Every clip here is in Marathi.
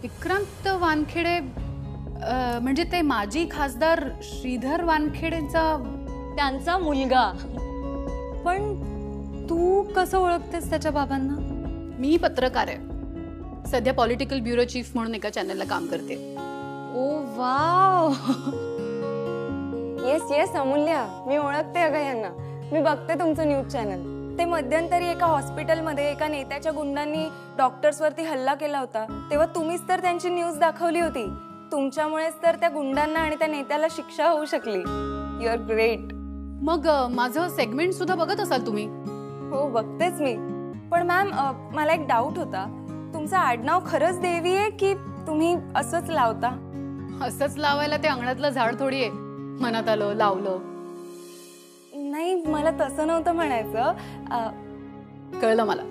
विक्रांत वानखेडे म्हणजे ते माजी खासदार श्रीधर वानखेडेंचा त्यांचा मुलगा. पण तू कसं ओळखतेस त्याच्या बाबांना? मी पत्रकार आहे, सध्या पॉलिटिकल ब्युरो चीफ म्हणून एका चॅनलला काम करते. ओ वाव. येस येस अमूल्या, मी ओळखते अगं यांना. मी बघते तुमचं न्यूज चॅनल. ते मध्यंतरी एका हॉस्पिटलमध्ये एका नेत्याच्या गुंडांनी डॉक्टर्सवरती हल्ला केला होता, तेव्हा तुम्हीच तर त्यांची न्यूज दाखवली होती. तुमच्यामुळेच तर त्या गुंडांना आणि त्या नेत्याला शिक्षा होऊ शकली. You are great. मग माझं सेगमेंट सुद्धा बघत असाल तुम्ही? हो बघतेच मी. पण मॅम मला एक डाऊट होता, तुमचं आडनाव खरंच देवी आहे की तुम्ही असंच लावता? असंच लावायला ते अंगणातलं झाड थोडी आहे, मनात आलं लावलं. नाही, मला तसं नव्हतं म्हणायचं. कळलं मला.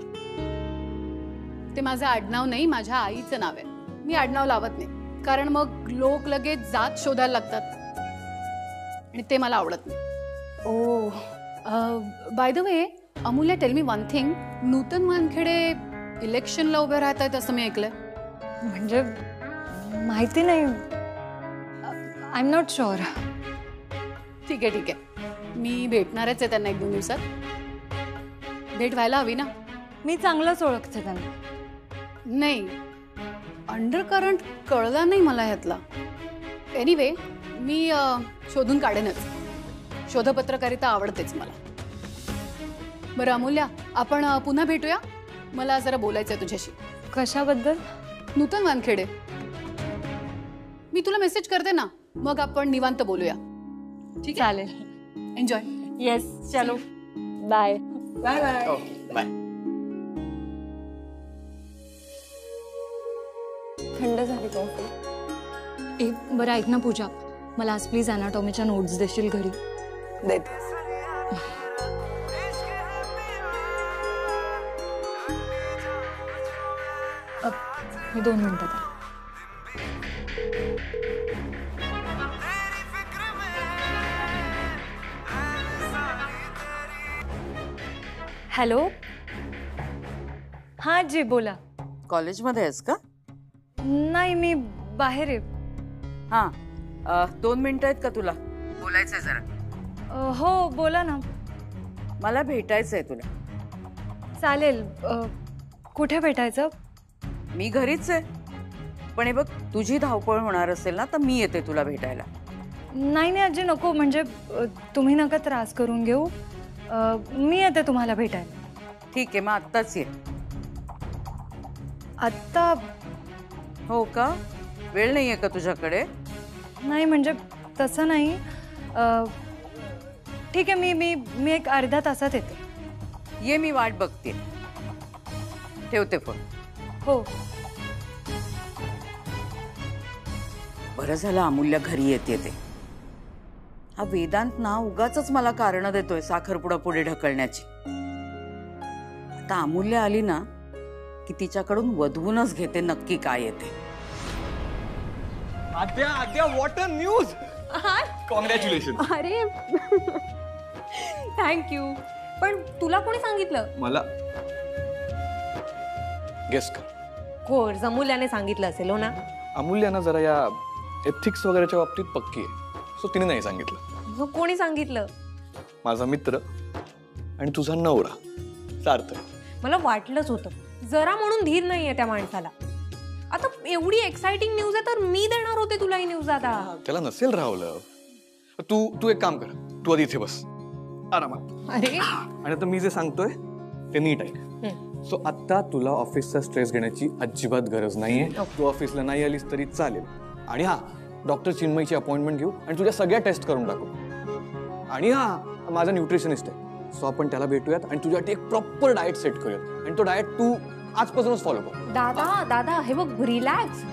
ते माझं आडनाव नाही, माझ्या आईचं नाव आहे. मी आडनाव लावत नाही, कारण मग लोक लगेच जात शोधायला लागतात आणि ते मला आवडत नाही. Oh by the way Amulya, tell me one thing. Nutan Wankhede इलेक्शनला उभे राहत आहेत असं मी ऐकलंय. म्हणजे माहिती नाही, आय एम नॉट शुअर. ठीक आहे ठीक आहे, मी भेटणारच आहे त्यांना 1-2 दिवसात. भेट व्हायला हवी ना. मी चांगलंच ओळखते त्यांना. नाही, अंडरकरंट कळला नाही मला ह्यातला. एनिवे, मी शोधून काढेनच. शोधपत्रकारिता आवडतेच मला. बरं अमूल्या, आपण पुन्हा भेटूया. मला जरा बोलायचं आहे तुझ्याशी. कशाबद्दल? नूतन वानखेडे. मी तुला मेसेज करते ना, मग आपण निवांत बोलूया. ठीक आहे, चालेल. एन्जॉय. येस, चलो बाय. Bye bye. बाय. थंड झाली कॉफी. बरं ऐक ना पूजा, मला आज प्लीज अनाटॉमीच्या नोट्स देशील घरी? देते. मी 2 मिनिटात. हॅलो. हा जी बोला. कॉलेजमध्ये आहेस का? नाही, मी बाहेर आहे. हां, 2 मिनिटं आहेत का तुला? बोलायचंय जरा. हो बोला ना. मला भेटायचंय तुला. चालेल. कुठे भेटायचं? मी घरीच आहे, पण हे बघ, तुझी धावपळ होणार असेल ना तर मी येते तुला भेटायला. नाही नाही आजी नको, म्हणजे तुम्ही नका त्रास करून घेऊ. मी येते तुम्हाला भेटायला. ठीक आहे, मग आत्ताच ये. आत्ता? हो का? वेळ नाहीये का तुझ्याकडे? नाही म्हणजे तसं नाही. ठीक आहे, मी मी मी एक अर्ध्या तासात येते. ये, मी वाट बघते. ठेवते फोन. हो. बरं झालं अमूल्या घरी येते ते. हा वेदांत ना उगाच मला कारण देतोय साखरपुडा पुढे ढकलण्याची. आता अमूल्या आली ना की तिच्याकडून वधवूनच घेते नक्की काय येते. आद्या आद्या, व्हॉट अ न्यूज. कॉंग्रॅच्युलेशन. अरे थँक्यू. पण तुला कोणी सांगितलं? मला गेस कर. हो, अमूल्याने सांगितलं असेल. हो ना. अमूल्या ना जरा या एथिक्स वगैरेच्या बाबतीत पक्की आहे, सो तिने नाही सांगितलं. मग कोणी सांगितलं? माझा मित्र आणि तुझा नवरा सार्थ. मला वाटलंच होतं, जरा म्हणून धीर नाहीये त्या माणसाला. आता एवढी एक्साइटिंग न्यूज आहे तर मी देणार होते तुला ही न्यूज. आता त्याला नसेल राहवलं. तू एक काम कर, तू आधी इथे बस आरामात. अरे, आणि आता मी जे सांगतोय ते नीट ऐक. सो आता तुला ऑफिसचा स्ट्रेस घेण्याची अजिबात गरज नाहीये. तू ऑफिसला नाही आलीस तरी चालेल. आणि हा, डॉक्टर चिन्मयची अपॉइंटमेंट घेऊ आणि तुझ्या सगळ्या टेस्ट करून टाकू. आणि हा, माझा न्यूट्रिशनिस्ट आहे, सो आपण त्याला भेटूयात आणि तुझ्यासाठी एक प्रॉपर डाएट सेट करूयात. आणि तो डाएट तू आजपासूनच फॉलो कर. दादा दादा हे बघ, रिलॅक्स.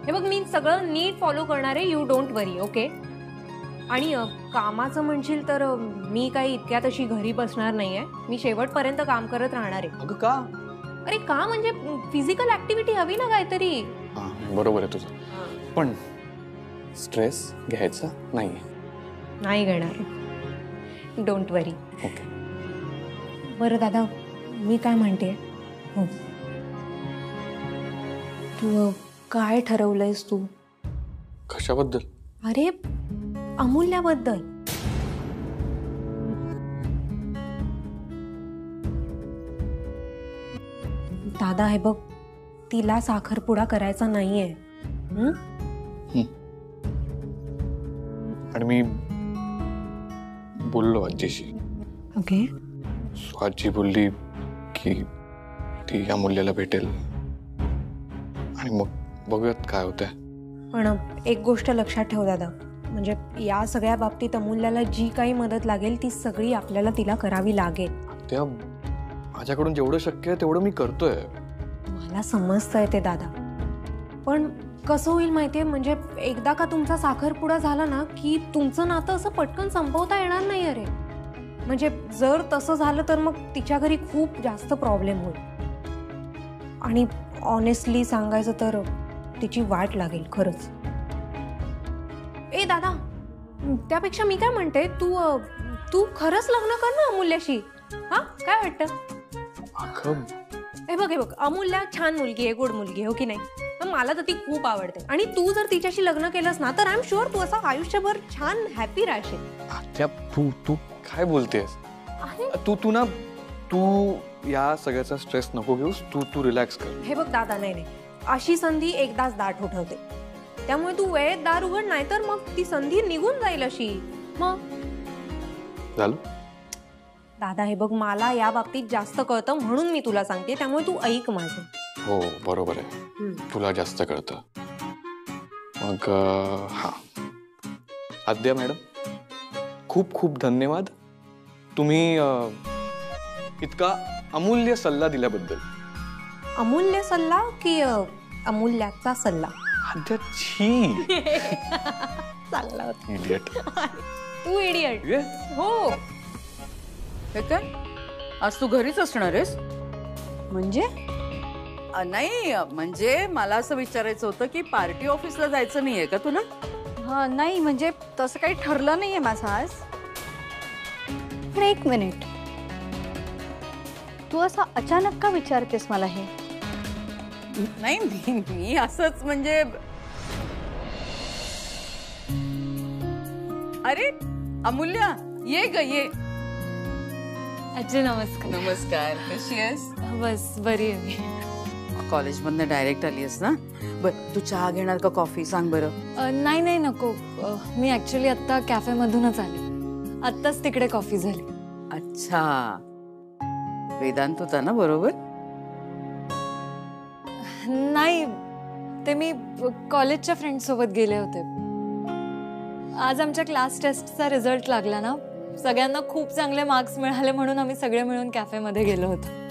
हे बघ, मी सगळं नीट फॉलो करणार आहे. You don't worry. ओके. आणि कामाचं म्हणशील तर मी काही इतक्यात अशी घरी बसणार नाहीये. मी शेवटपर्यंत काम करत राहणार आहे. अगं का? अरे का म्हणजे फिजिकल ऍक्टिव्हिटी हवी ना काहीतरी. हा, बरोबर आहे तुझं, पण स्ट्रेस घ्यायचा नाहीये. नाही घेणार. Don't worry. ओके. बरं दादा, मी काय म्हणते, तू काय ठरवलंयस तू? कशाबद्दल? अरे अमूल्याबद्दल. दादा हे बघ, तिला साखरपुडा करायचा नाहीये. आणि मी बोललो आजीशी. ओके. सो आजी बोलली की ती अमूल्याला भेटेल आणि मग बघूयात काय होतंय. पण एक गोष्ट लक्षात ठेव दादा, म्हणजे या सगळ्या बाबतीत अमूल्याला जी काही मदत लागेल ती सगळी आपल्याला तिला करावी लागेल. त्या माझ्याकडून जेवढं शक्य आहे तेवढं मी करतोय. मला समजतंय ते दादा, पण कसं होईल माहितीये, म्हणजे एकदा का तुमचा साखरपुडा झाला ना की तुमचं नातं असं पटकन संपवता येणार नाही. अरे म्हणजे जर तसं झालं तर मग तिच्या घरी खूप जास्त प्रॉब्लेम होईल आणि ऑनेस्टली सांगायचं तर तिची वाट लागेल खरंच. ए दादा, त्यापेक्षा मी काय म्हणते, तू खरंच लग्न कर ना अमूल्याशी. हा काय वाटतं? हे बघ अमूल्या छान मुलगी आहे, गुड मुलगी आहे, हो की नाही? मला तर ती खूप आवडते आणि तू जर तिच्याशी लग्न केलंस ना तर आय एम शुअर तू असं आयुष्यभर छान हॅपी राहशील. तू काय बोलतेस? तू या सगळ्याचा स्ट्रेस नको घेऊस. तू रिलॅक्स कर. हे बघ दादा, नाही अशी संधी एकदाच दाट उठवते, त्यामुळे तू वेळेत दार उघड, नाही तर मग ती संधी निघून जाईल अशी. मग झालं दादा, हे बघ मला या बाबतीत जास्त कळतं म्हणून मी तुला सांगते, त्यामुळे तू ऐक माझं. हो बरोबर आहे, तुला जास्त कळतं. मग हा आद्या मॅडम, खूप खूप धन्यवाद तुम्ही इतका अमूल्य सल्ला दिल्याबद्दल. अमूल्य सल्ला की अमूल्याचा सल्ला? आद्या छी. चांगला होता. इडियट. तू इडियट. हो. हे काय, आज तू घरीच असणार आहेस? म्हणजे नाही, म्हणजे मला असं विचारायचं होतं की पार्टी ऑफिसला जायचं नाहीये का तुला? हा नाही, म्हणजे तसं काही ठरलं नाहीये माझं आज. पण एक मिनिट, तू असं अचानक का विचारतेस मला हे? नाही मी असंच म्हणजे. अरे अमूल्या, ये ग ये. आजी नमस्कार. नमस्कार, कशी आहेस? बस बरी आहे. कॉलेजमधनं डायरेक्ट आलीस ना? बरं, तू चहा घेणार का कॉफी, सांग बरं. नाही नको, मी ऍक्च्युली आता कॅफे मधूनच आले, आत्ताच तिकडे कॉफी झाली. अच्छा, वेदांत होता ना बरोबर? नाही, ते मी कॉलेजच्या फ्रेंड सोबत गेले होते. आज आमच्या क्लास टेस्टचा रिझल्ट लागला ना, सगळ्यांना खूप चांगले मार्क्स मिळाले म्हणून आम्ही सगळे मिळून कॅफे मध्ये गेलो होतो.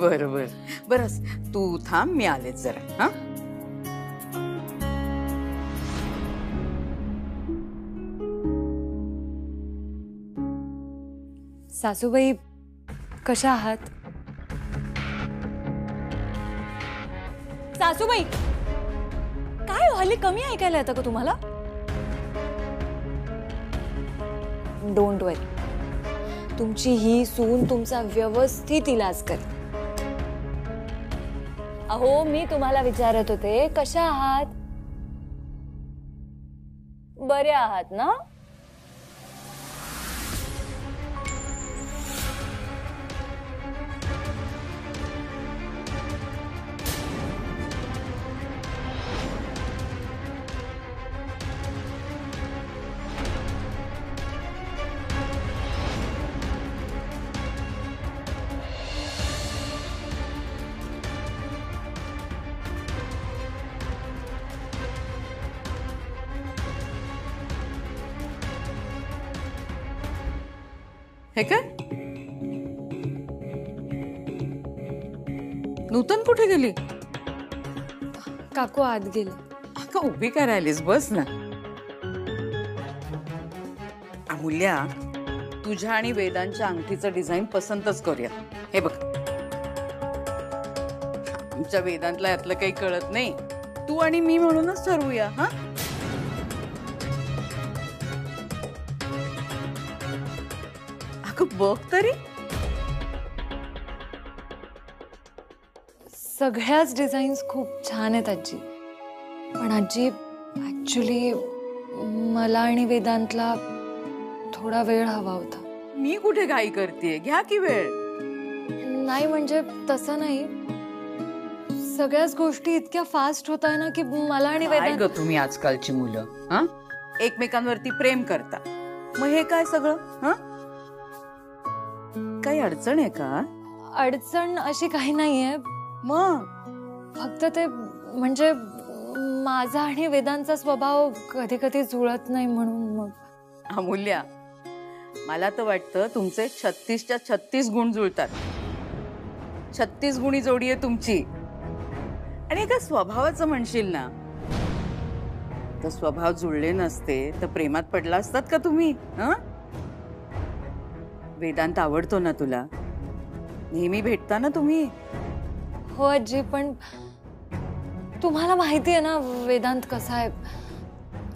बरोबर. बरं तू थांब, मी आलेच जरा. हा सासूबाई कशा आहात? सासूबाई काय हल्ली कमी ऐकायला येतं का तुम्हाला? डोंट वरी, तुमची ही सून तुमचा व्यवस्थित इलाज कर. अहो मी तुम्हाला विचारत होते कशा आहात? बरे आहात ना? हे काय, नूतन कुठे गेली? काकू आत गेली. का उभी काय राहिलीस, बस ना. अमूल्या, तुझ्या आणि वेदांच्या अंगठीचं डिझाईन पसंतच करूया. हे बघ, आमच्या वेदांतला यातलं काही कळत नाही, तू आणि मी म्हणूनच ठरवूया. हा बघ तरी. सगळ्याच डिझाईन्स खूप छान आहेत आजी. पण आजी ऍक्च्युली मला आणि वेदांतला थोडा वेळ हवा होता. मी कुठे घाई करते, घ्या की वेळ. नाही म्हणजे तसं नाही, सगळ्याच गोष्टी इतक्या फास्ट होत आहे ना की मला आणि काय वेदांत. ग तुम्ही आजकालची मुलं, हा एकमेकांवरती प्रेम करता, मग हे काय सगळं? हा काही अडचण आहे का? अडचण अशी काही नाहीये, मग फक्त ते म्हणजे माझा आणि वेदांचा स्वभाव कधी कधी जुळत नाही म्हणून. मग अमूल्या, मला तर वाटतं तुमचे 36च्या 36 गुण जुळतात. 36 गुणी जोडी आहे तुमची. आणि एका स्वभावाचं म्हणशील ना, तर स्वभाव जुळले नसते तर प्रेमात पडला असतात का तुम्ही? वेदांत आवडतो ना तुला? नेहमी भेटता ना तुम्ही? हो आजी, पण तुम्हाला माहिती आहे ना वेदांत कसा आहे.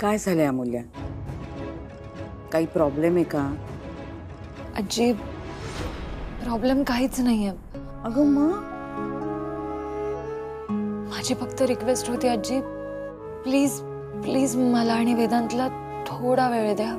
काय झालंय अमूल्या? काही प्रॉब्लेम आहे का? आजी प्रॉब्लेम काहीच नाहीये. अगं मग माझी फक्त रिक्वेस्ट होती आजी, प्लीज प्लीज मला आणि वेदांतला थोडा वेळ द्या.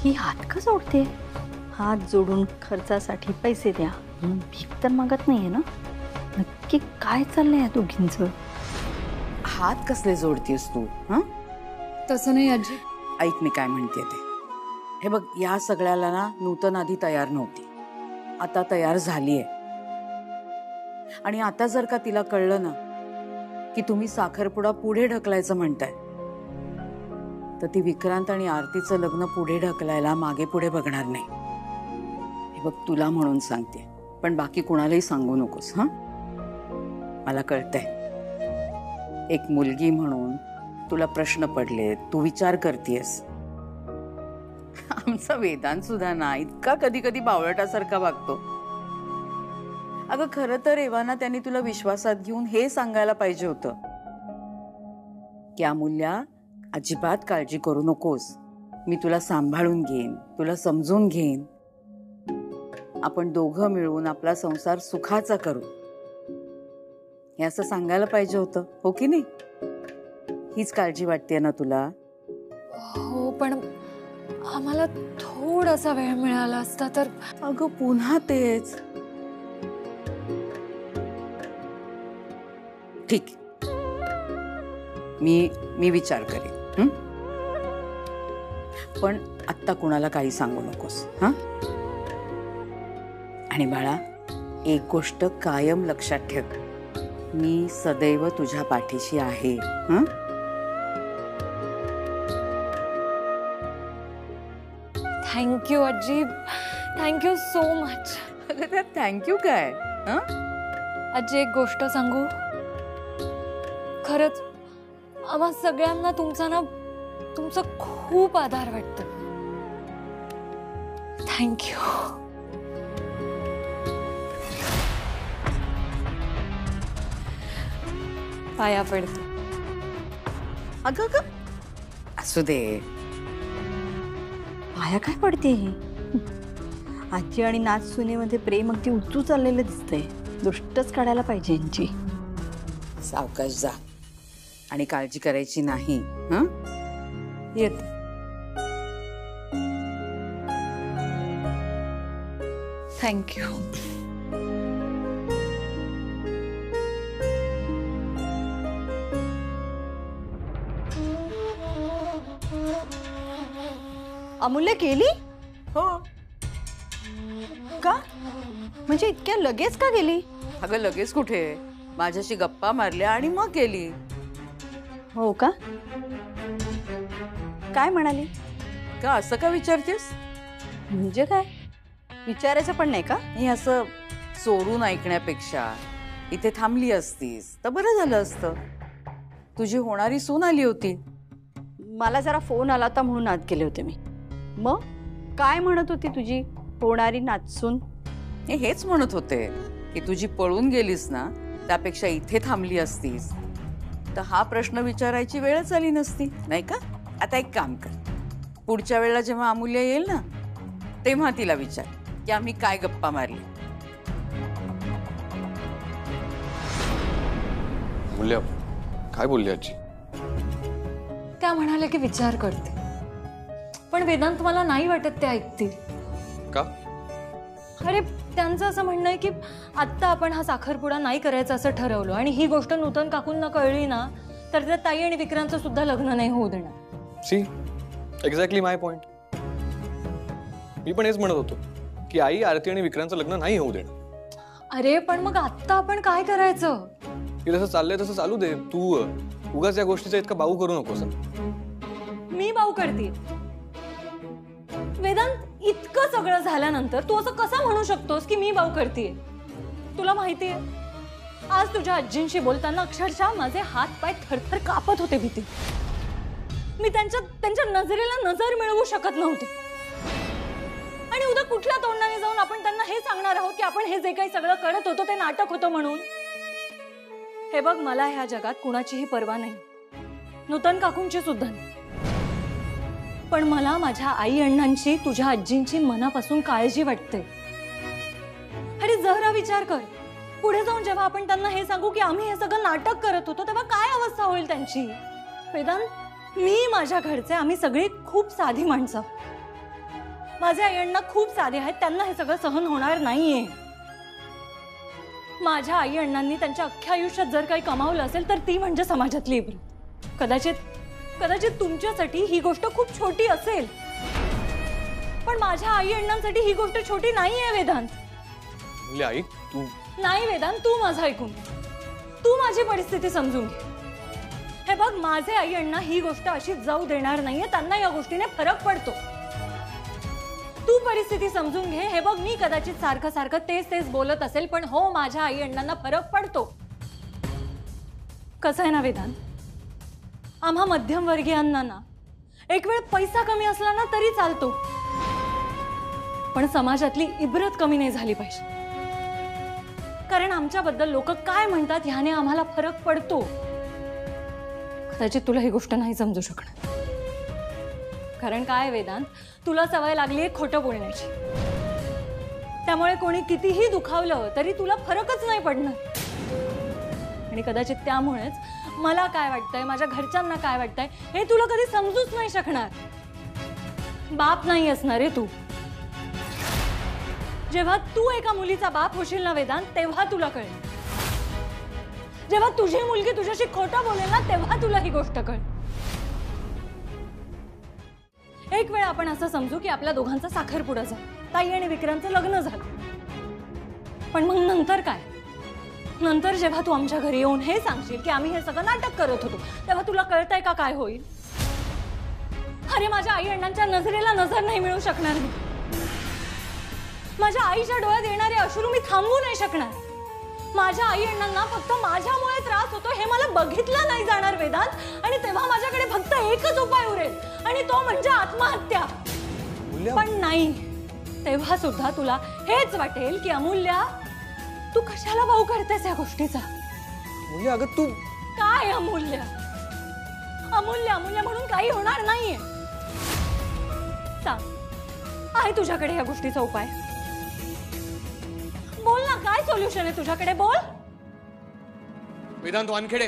ही हात का जोडते? हात जोडून खर्चासाठी पैसे द्या म्हणून भीक तर मागत नाहीये ना? नक्की काय चाललंय या दोघींचं? हात कसले जोडतीस तू? तसं नाही आजी. ऐक मी काय म्हणते ते. हे बघ, या सगळ्याला ना नूतन आधी तयार नव्हती, आता तयार झालीये. आणि आता जर का तिला कळलं ना की तुम्ही साखरपुडा पुढे ढकलायचं म्हणताय, तर ती विक्रांत आणि आरतीचं लग्न पुढे ढकलायला मागे पुढे बघणार नाही. हे बघ, तुला म्हणून सांगते, पण बाकी कुणालाही सांगू नकोस. मला कळतंय, एक मुलगी म्हणून तुला प्रश्न पडले, तू विचार करतेस. आमचा वेदांत सुद्धा ना इतका कधी कधी बावळटासारखा वागतो. अगं खरं तर एव्हाना त्यांनी तुला विश्वासात घेऊन हे सांगायला पाहिजे होतं की अमूल्या, अजिबात काळजी करू नकोस, मी तुला सांभाळून घेईन, तुला समजून घेईन, आपण दोघं मिळून आपला संसार सुखाचा करू, हे असं सांगायला पाहिजे होतं, हो की नाही? हीच काळजी वाटते ना तुला? हो, पण आम्हाला थोडासा वेळ मिळाला असता तर. अगं पुन्हा तेच. ठीक, मी विचार करेन. पण आत्ता कुणाला काही सांगू नकोस. आणि बाळा, एक गोष्ट कायम लक्षात ठेव, मी सदैव तुझ्या पाठीशी आहे. थँक्यू आजी, थँक्यू सो मच. अगं त्यात थँक्यू काय? आजी एक गोष्ट सांगू, खरंच आम्हा सगळ्यांना तुमचा खूप आधार वाटतं. थँक्यू. पाया पडते. अगं असू दे. पाया काय पडते? आजी आणि नाच सुनेमध्ये प्रेम अगदी उंचू चाललेलं दिसतंय. दृष्टच काढायला पाहिजे यांची. सावकाश जा आणि काळजी करायची नाही. येते. थँक्यू. अमूल्य गेली? हो. का? म्हणजे इतक्या लगेच का गेली? अगं लगेच कुठे, माझ्याशी गप्पा मारल्या आणि मग गेली. हो का? काय म्हणाली? का असं का विचारतेस? म्हणजे काय विचारायचं पण नाही का? मी असं चोरून ऐकण्यापेक्षा इथे थांबली असतीस तर बरं झालं असतं. तुझी होणारी सून आली होती. मला जरा फोन आला होता म्हणून आत गेले होते मी. मग काय म्हणत होती तुझी होणारी नाचसून? हेच म्हणत होते की तुझी पळून गेलीस ना त्यापेक्षा इथे थांबली असतीस तर हा प्रश्न विचारायची वेळच आली नसती, नाही का? आता एक काम कर, पुढच्या वेळेला जेव्हा अमूल्य येईल ना तेव्हा तिला विचार की आम्ही काय गप्पा मारली. अमूल्य काय बोलली आजी? त्या म्हणाले की विचार करते, पण वेदांत मला नाही वाटत ते ऐकतील. का? अरे त्यांचं असं म्हणणं आहे की आत्ता आपण हा साखरपुडा नाही करायचा असं ठरवलं आणि ही गोष्ट नूतन काकूंना कळली ना तर त्या ताई आणि विक्रांतचं सुद्धा लग्न नाही होऊ देणार. सी एक्झॅक्टली माय पॉइंट. मी पण हेच म्हणत होतो की आई आरती आणि विक्रांतचं लग्न नाही होऊ देणार. अरे पण मग आत्ता आपण काय करायचं? की जसं चाललंय तसं चालू दे. तू उगाच या गोष्टीचा इतका बाऊ करू नकोस. मी बाऊ करते? वेदांत, इतकं सगळं झाल्यानंतर तू असं कसं म्हणू शकतोस की मी बाऊ करतेय? तुला माहितीये आज तुझ्या आजींशी बोलताना अक्षरशः माझे हात पाय थरथर कापत होते भीती. मी त्यांच्या नजरेला नजर मिळवू शकत नव्हते. आणि उद्या कुठल्या तोंडाने जाऊन आपण त्यांना हे सांगणार आहोत की आपण हे जे काही सगळं करत होतो ते नाटक होतं म्हणून? हे बघ, मला ह्या जगात कुणाचीही पर्वा नाही, नूतन काकूंची सुद्धा नाही. पण मला माझ्या आई अण्णांची, तुझ्या आजींची मनापासून काळजी वाटते. अरे जरा विचार कर, पुढे जाऊन जेव्हा आपण त्यांना हे सांगू की आम्ही हे सगळं नाटक करत होतो तेव्हा काय अवस्था होईल त्यांची? वेदांत, मी, माझ्या घरचे, आम्ही सगळी खूप साधी माणसं. माझे आई अण्णा खूप साधे आहेत, त्यांना हे सगळं सहन होणार नाहीये. माझ्या आई अण्णांनी त्यांच्या अख्ख्या आयुष्यात जर काही कमावलं असेल तर ती म्हणजे समाजातली इब्रत. कदाचित तुमच्यासाठी ही गोष्ट खूप छोटी असेल, पण माझ्या आई अण्णांसाठी ही गोष्ट छोटी नाहीये वेदांत. आई तू नाही वेदांत, तू माझं ऐकून, तू माझी परिस्थिती समजून घे. हे बघ, माझे आई अण्णा ही गोष्ट अशी जाऊ देणार नाहीये, त्यांना या गोष्टीने फरक पडतो. तू परिस्थिती समजून घे. हे बघ, मी कदाचित सारखं सारखं तेच बोलत असेल, पण हो, माझ्या आई अण्णांना फरक पडतो. कसं आहे ना वेदांत, आम्हा मध्यमवर्गीयांना ना एक वेळ पैसा कमी असला ना तरी चालतो, पण समाजातली इब्रत कमी नाही झाली पाहिजे. कारण आमच्याबद्दल लोक काय म्हणतात ह्याने आम्हाला फरक पडतो. कदाचित तुला ही गोष्ट नाही समजू शकणार. कारण काय वेदांत, तुला सवय लागली आहे खोटं बोलण्याची. त्यामुळे कोणी कितीही दुखावलं तरी तुला फरकच नाही पडणार. आणि कदाचित त्यामुळेच मला काय वाटतंय, माझ्या घरच्यांना काय वाटतंय हे तुला कधी समजूच नाही शकणार. बाप नाही असणार आहे तू. जेव्हा तू एका मुलीचा बाप होशील ना वेदांत, तेव्हा तुला कळेल. जेव्हा तुझी मुलगी तुझ्याशी खोटं बोलेल ना तेव्हा तुला ही गोष्ट कळेल. एक वेळ आपण असं समजू की आपल्या दोघांचा साखरपुडा झाला, ताई आणि विक्रांतचं लग्न झालं. पण मग नंतर काय? नंतर जेव्हा तू आमच्या घरी येऊन हे सांगशील की आम्ही हे सगळं नाटक करत होतो, तेव्हा तुला कळतंय का काय होईल? अरे माझ्या आई अण्णांच्या नजरेला नजर नाही मिळू शकणार मी. माझ्या आईच्या डोळ्यात येणारे अश्रू मी थांबवू नाही शकणार. माझ्या आई अण्णांना फक्त माझ्यामुळे त्रास होतो हे मला बघितलं नाही जाणार वेदांत. आणि तेव्हा माझ्याकडे फक्त एकच उपाय उरेल आणि तो म्हणजे आत्महत्या. पण नाही, तेव्हा सुद्धा तुला हेच वाटेल की अमूल्या, तू कशाला भाऊ करतेस या गोष्टीचा? अगं तू काय अमूल्या अमूल्या अमूल्या म्हणून काही होणार नाहीये. सांग, आहे तुझ्याकडे या गोष्टीचा उपाय? बोल ना, काय सोल्युशन आहे तुझ्याकडे? बोल. वेदांत वानखेडे,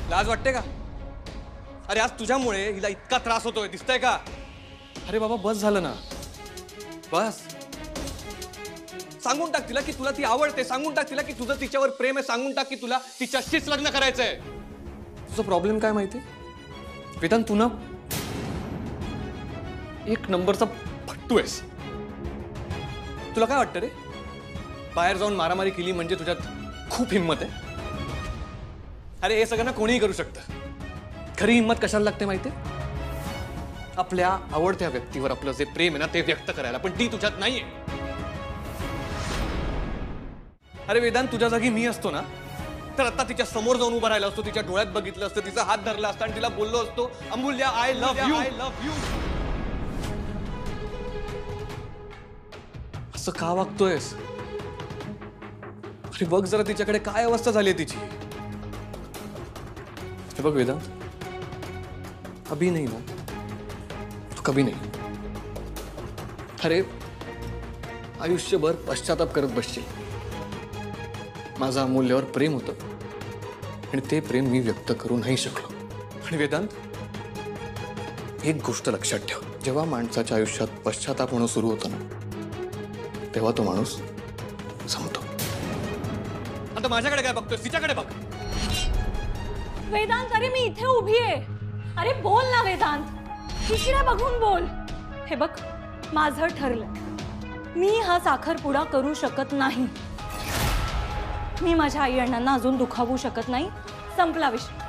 लाज वाटते का? अरे आज तुझ्यामुळे हिला इतका त्रास होतोय, दिसतंय का? अरे बाबा बस झालं ना, बस. सांगून टाक तिला की तुला ती आवडते. सांगून टाक तिला की तुझं तिच्यावर प्रेम आहे. सांगून टाक की तुला तिच्याशीच लग्न करायचंय. तुझा प्रॉब्लेम काय माहिती वेदांत, तू ना एक नंबरचा फट्टू आहेस. तुला काय वाटतं रे, बाहेर जाऊन मारामारी केली म्हणजे तुझ्यात खूप हिंमत आहे? अरे हे सगळं ना कोणीही करू शकतं. खरी हिंमत कशाला लागते माहिती? आपल्या आवडत्या व्यक्तीवर आपलं जे प्रेम आहे ना ते व्यक्त करायला. पण ती तुझ्यात नाहीये. अरे वेदांत, तुझ्या जागी मी असतो ना तर आता तिच्या समोर जाऊन उभा राहिला असतो, तिच्या डोळ्यात बघितलं असतं, तिचा हात धरला असता आणि तिला बोललो असतो, Amulya I love you, I love you. असं का वागतोयस? अरे बघ जरा तिच्याकडे काय अवस्था झाली आहे तिची. हे बघ वेदांत, अभी नहीं ना तो कभी नहीं. अरे आयुष्यभर पश्चाताप करत बसशील. माझं अमूल्यावर प्रेम होतं आणि ते प्रेम मी व्यक्त करू नाही शकलो. आणि वेदांत, एक गोष्ट लक्षात ठेव, जेव्हा माणसाच्या आयुष्यात पश्चाताप होणं सुरू होतं ना, तेव्हा तो माणूस संपतो. आता माझ्याकडे काय बघतोय, तिच्याकडे बघ. वेदांत, अरे मी इथे उभी आहे. अरे बोल ना वेदांत, इकडे बघून बोल. हे बघ, माझं ठरलं, मी हा साखरपुडा करू शकत नाही. मी माझ्या आई अण्णांना अजून दुखावू शकत नाही. संपला विषय.